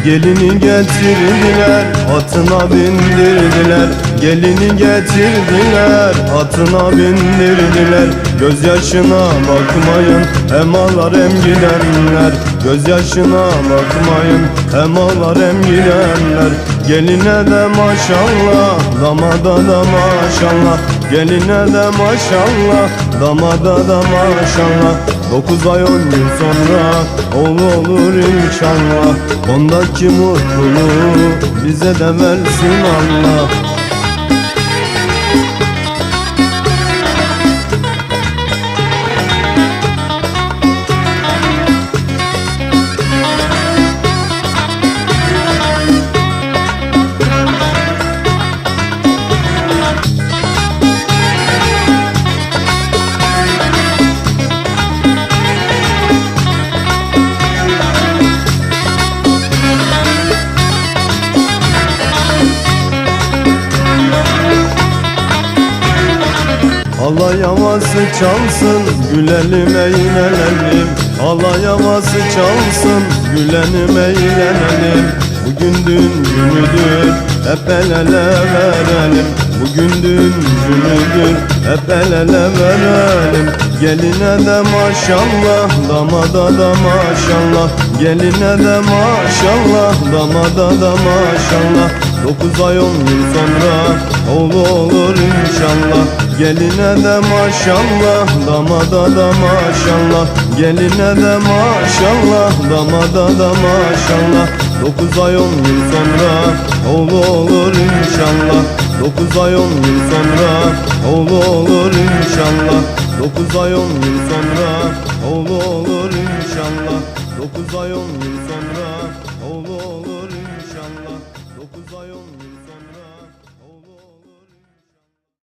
Gelini getirdiler, atına bindirdiler. Gelini getirdiler, atına bindirdiler. Gözyaşına bakmayın, hem ağlar hem gidenler. Gözyaşına bakmayın, hem ağlar hem gidenler. Geline de maşallah, damada da maşallah. Geline de maşallah, damada da maşallah. 9 ay 10 gün sonra oğlu olur inşallah. Ondaki mutluluğu bize de versin Allah. Alay havası çalsın, gülelim eğlenelim. Alay havası çalsın, gülelim eğlenelim. Bugün dün günüdür, hep el ele verelim. Bugün dün günüdür, hep el ele verelim. Geline de maşallah, damada da maşallah. Geline de maşallah, damada da maşallah. 9 ay 10 gün sonra oğlu olur inşallah. Geline de maşallah, damada da maşallah. Geline de maşallah, damada da maşallah. 9 ay 10 gün sonra oğlu olur inşallah. 9 ay 10 gün sonra oğlu olur inşallah. 9 ay 10 gün sonra oğlu olur inşallah. 9 ay 10 gün sonra oğlu olur inşallah. 9 ay 10 gün